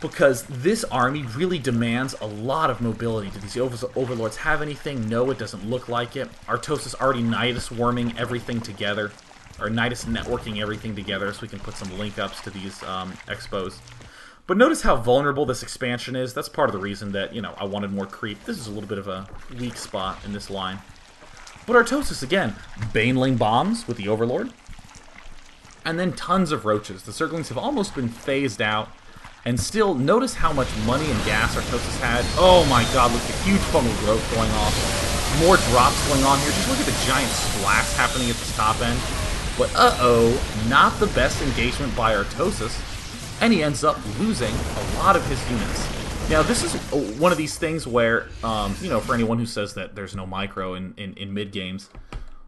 because this army really demands a lot of mobility. Do these overlords have anything? No, it doesn't look like it. Artosis already Nidus worming everything together, or Nidus networking everything together, so we can put some link ups to these expos. But notice how vulnerable this expansion is. That's part of the reason that, you know, I wanted more creep. This is a little bit of a weak spot in this line. But Artosis, again, Baneling bombs with the Overlord. And then tons of Roaches. The Zerglings have almost been phased out. And still, notice how much money and gas Artosis had. Oh my god, look at the huge funnel growth going off. More drops going on here. Just look at the giant splash happening at the top end. But uh-oh, not the best engagement by Artosis. And he ends up losing a lot of his units. Now, this is one of these things where, you know, for anyone who says that there's no micro in mid-games.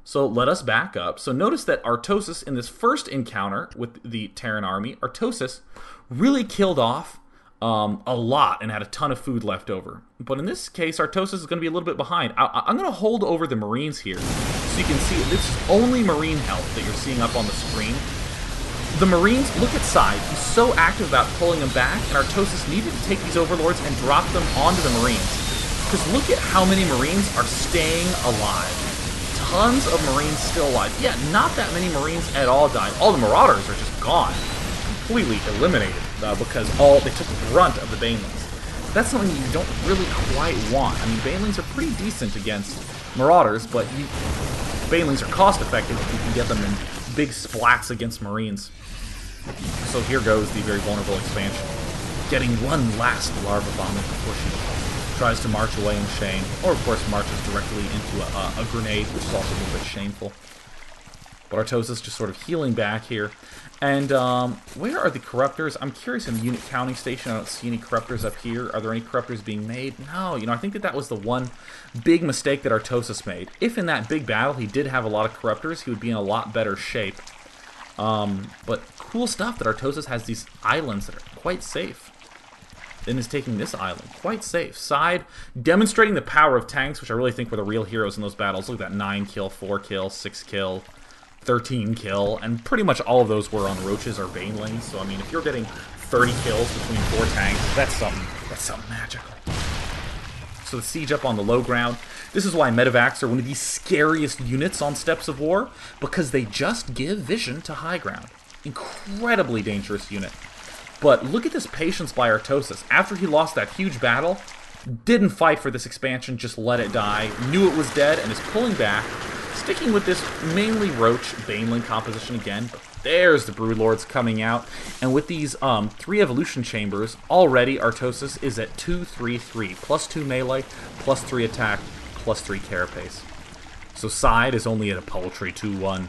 So let us back up. So notice that Artosis, in this first encounter with the Terran army, Artosis really killed off a lot and had a ton of food left over. But in this case, Artosis is going to be a little bit behind. I'm going to hold over the Marines here so you can see this is only Marine health that you're seeing up on the screen. The Marines, look at Side. He's so active about pulling them back, and Artosis needed to take these Overlords and drop them onto the Marines. Because look at how many Marines are staying alive. Tons of Marines still alive. Yeah, not that many Marines at all died. All the Marauders are just gone. Completely eliminated, because they took the brunt of the Banelings. That's something you don't really quite want. I mean, Banelings are pretty decent against Marauders, but Banelings are cost-effective if you can get them in big splats against Marines. So here goes the very vulnerable expansion. Getting one last larva bomb before she tries to march away in shame. Or, of course, marches directly into a grenade, which is also a little bit shameful. But Artosis just sort of healing back here. And where are the Corruptors? I'm curious in the unit counting station. I don't see any Corruptors up here. Are there any Corruptors being made? No, you know, I think that was the one big mistake that Artosis made. If in that big battle he did have a lot of Corruptors, he would be in a lot better shape. But cool stuff that Artosis has these islands that are quite safe. And is taking this island quite safe. Side demonstrating the power of tanks, which I really think were the real heroes in those battles. Look at that 9 kill, 4 kill, 6 kill, 13 kill, and pretty much all of those were on Roaches or Banelings. So I mean, if you're getting 30 kills between 4 tanks, that's something magical. So the siege up on the low ground. This is why medevacs are one of the scariest units on Steps of War, because they just give vision to high ground. Incredibly dangerous unit. But look at this patience by Artosis. After he lost that huge battle, didn't fight for this expansion, just let it die, knew it was dead, and is pulling back, sticking with this mainly Roach Baneling composition again. But there's the Broodlords coming out, and with these 3 evolution chambers, already Artosis is at 2-3-3, plus 2 melee, plus 3 attack, plus 3 carapace. So Side is only at a paltry 2-1.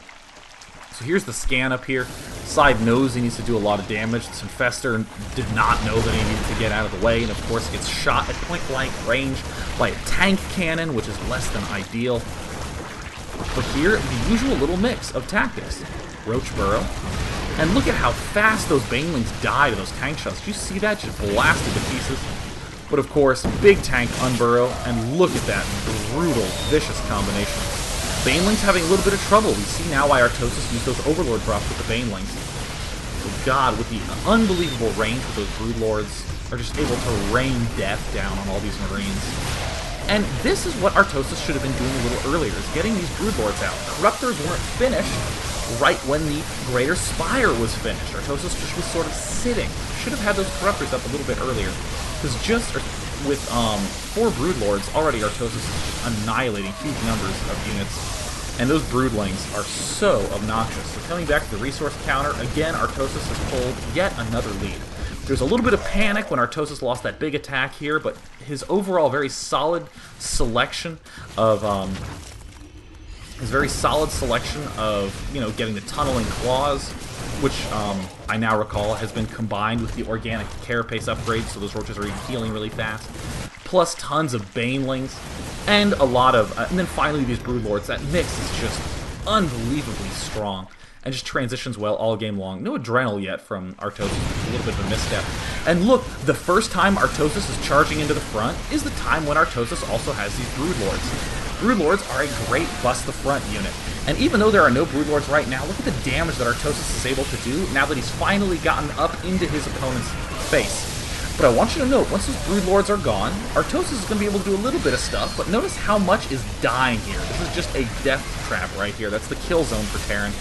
So here's the scan up here. Side knows he needs to do a lot of damage. This Infestor did not know that he needed to get out of the way, and of course gets shot at point-blank range by a tank cannon, which is less than ideal. But here, the usual little mix of tactics. Roach Burrow. And look at how fast those Banelings die to those tank shots. Did you see that? Just blasted to pieces. But of course, big tank unburrow, and look at that brutal, vicious combination. Banelings having a little bit of trouble. We see now why Artosis used those Overlord drops with the Banelings. So God, with the unbelievable range with those Broodlords, are just able to rain death down on all these Marines. And this is what Artosis should have been doing a little earlier, is getting these Broodlords out. Corruptors weren't finished right when the Greater Spire was finished. Artosis just was sort of sitting. Should have had those Corruptors up a little bit earlier. Because just with 4 Broodlords, already Artosis is annihilating huge numbers of units. And those Broodlings are so obnoxious. So coming back to the resource counter, again, Artosis has pulled yet another lead. There's a little bit of panic when Artosis lost that big attack here, but his overall very solid selection of you know, getting the tunneling claws, which I now recall has been combined with the organic carapace upgrade, so those Roaches are even healing really fast. Plus tons of Banelings, and a lot of, and then finally these Broodlords. That mix is just unbelievably strong, and just transitions well all game long. No Adrenal yet from Artosis, a little bit of a misstep. And look, the first time Artosis is charging into the front is the time when Artosis also has these Broodlords. Broodlords are a great bust the front unit. And even though there are no Broodlords right now, look at the damage that Artosis is able to do now that he's finally gotten up into his opponent's face. But I want you to note, once those Broodlords are gone, Artosis is going to be able to do a little bit of stuff, but notice how much is dying here. This is just a death trap right here. That's the kill zone for Terran.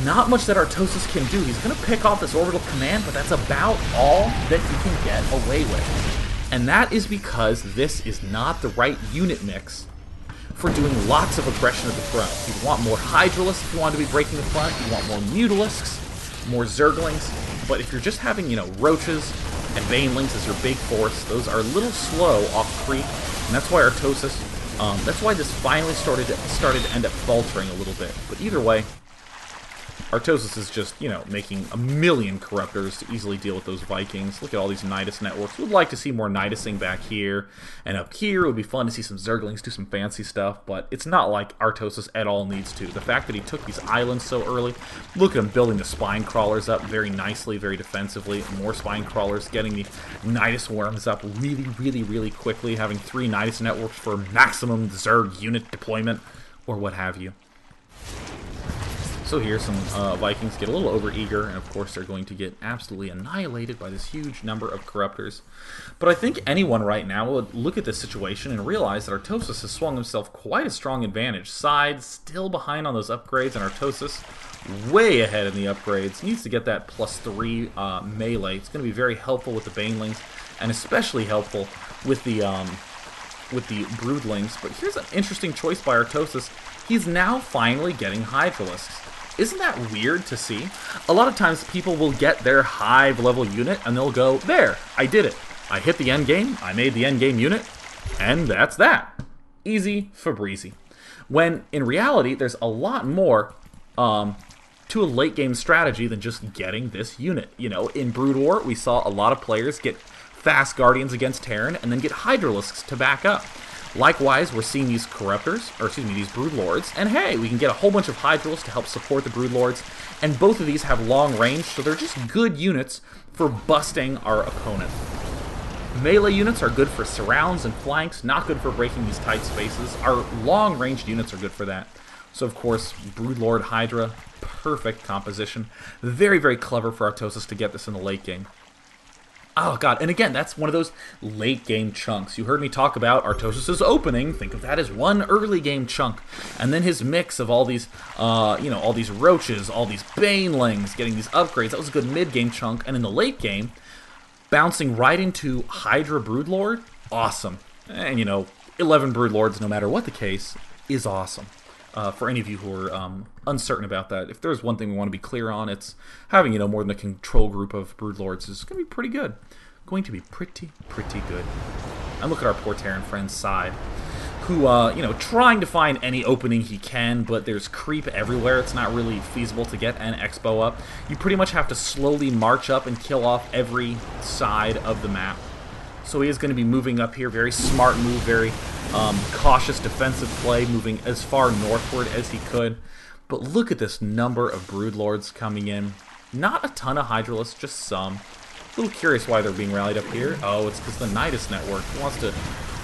Not much that Artosis can do. He's going to pick off this orbital command, but that's about all that he can get away with. And that is because this is not the right unit mix for doing lots of aggression at the front. You want more Hydralisks if you want to be breaking the front. You want more Mutalisks, more Zerglings. But if you're just having, you know, Roaches and Banelings as your big force, those are a little slow off creep, and that's why Artosis, that's why this finally started to end up faltering a little bit. But either way, Artosis is just, you know, making a million Corruptors to easily deal with those Vikings. Look at all these Nidus networks. We'd like to see more Nidusing back here and up here. It would be fun to see some Zerglings do some fancy stuff, but it's not like Artosis at all needs to. The fact that he took these islands so early, look at him building the Spine Crawlers up very nicely, very defensively. More Spine Crawlers, getting the Nidus Worms up really, really, really quickly, having 3 Nidus networks for maximum Zerg unit deployment, or what have you. So here, some Vikings get a little overeager, and of course they're going to get absolutely annihilated by this huge number of Corruptors. But I think anyone right now would look at this situation and realize that Artosis has swung himself quite a strong advantage. Side still behind on those upgrades, and Artosis way ahead in the upgrades. Needs to get that +3 melee. It's going to be very helpful with the Banelings, and especially helpful with the Broodlings. But here's an interesting choice by Artosis. He's now finally getting Hydralisks. Isn't that weird to see? A lot of times people will get their hive-level unit and they'll go, there, I did it. I hit the end game, I made the end game unit, and that's that. Easy for breezy. When, in reality, there's a lot more to a late-game strategy than just getting this unit. You know, in Brood War, we saw a lot of players get fast Guardians against Terran and then get Hydralisks to back up. Likewise, we're seeing these Corruptors, or excuse me, these Broodlords, and hey, we can get a whole bunch of Hydralisks to help support the Broodlords, and both of these have long range, so they're just good units for busting our opponent. Melee units are good for surrounds and flanks, not good for breaking these tight spaces. Our long-ranged units are good for that. So, of course, Broodlord Hydra, perfect composition. Very, very clever for Artosis to get this in the late game. Oh god, and again, that's one of those late game chunks. You heard me talk about Artosis' opening. Think of that as one early game chunk. And then his mix of all these, you know, all these Roaches, all these Banelings, getting these upgrades. That was a good mid-game chunk. And in the late game, bouncing right into Hydra Broodlord, awesome. And, you know, 11 Broodlords, no matter what the case, is awesome. For any of you who are uncertain about that, if there's one thing we want to be clear on, it's having, you know, more than a control group of Broodlords is going to be pretty good. Going to be pretty good. And look at our poor Terran friend, Side, who, you know, trying to find any opening he can, but there's creep everywhere. It's not really feasible to get an Expo up. You pretty much have to slowly march up and kill off every side of the map. So he is going to be moving up here. Very smart move, very cautious defensive play, moving as far northward as he could. But look at this number of Broodlords coming in. Not a ton of Hydralisks, just some. A little curious why they're being rallied up here. Oh, it's because the Nidus network wants to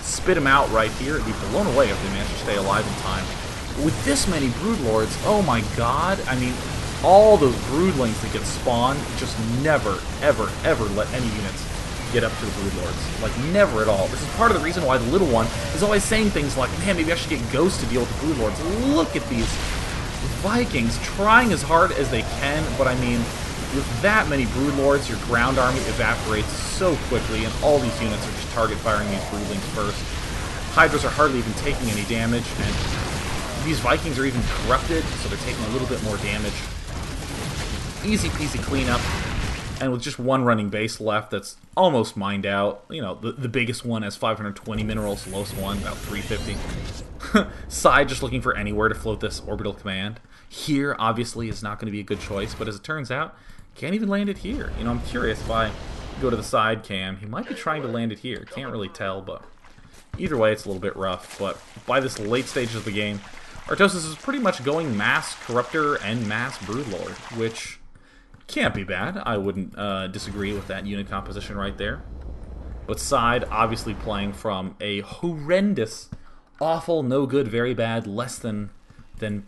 spit him out right here and be blown away if they manage to stay alive in time. But with this many Broodlords, oh my god, I mean, all those Broodlings that get spawned, just never, ever, ever let any units get up to the Broodlords. Like, never at all. This is part of the reason why the little one is always saying things like, man, maybe I should get Ghost to deal with the Broodlords. Look at these Vikings trying as hard as they can, but I mean, with that many Broodlords, your ground army evaporates so quickly, and all these units are just target firing these Broodlings first. Hydras are hardly even taking any damage, and these Vikings are even corrupted, so they're taking a little bit more damage. Easy peasy cleanup. And with just one running base left that's almost mined out, you know, the biggest one has 520 minerals, the lowest one about 350. Side just looking for anywhere to float this orbital command. Here, obviously, is not going to be a good choice, but as it turns out, can't even land it here. You know, I'm curious if I go to the side cam, he might be trying to land it here. Can't really tell, but either way, it's a little bit rough. But by this late stage of the game, Artosis is pretty much going mass Corruptor and mass Broodlord, which can't be bad. I wouldn't disagree with that unit composition right there. But Side obviously playing from a horrendous, awful, no good, very bad, less than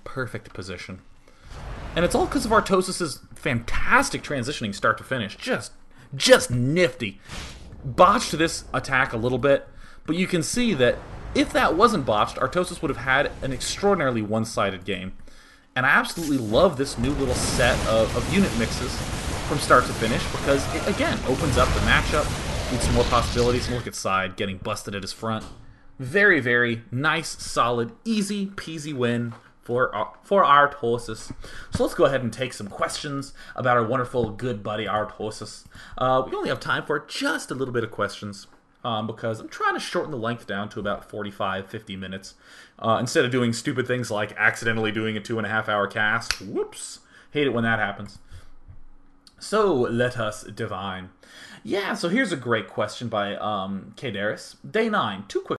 perfect position. And it's all because of Artosis' fantastic transitioning start to finish. Just nifty. botched this attack a little bit, but you can see that if that wasn't botched, Artosis would have had an extraordinarily one-sided game. And I absolutely love this new little set of unit mixes from start to finish, because it, again, opens up the matchup, leads to more possibilities. And look at Side getting busted at his front. Very, very nice, solid, easy peasy win for Artosis. So let's go ahead and take some questions about our wonderful good buddy Artosis. We only have time for just a little bit of questions, because I'm trying to shorten the length down to about 45-50 minutes. Instead of doing stupid things like accidentally doing a 2.5-hour cast. Whoops. Hate it when that happens. So let us divine. Yeah, so here's a great question by Kadaris. Day 9. 2 quick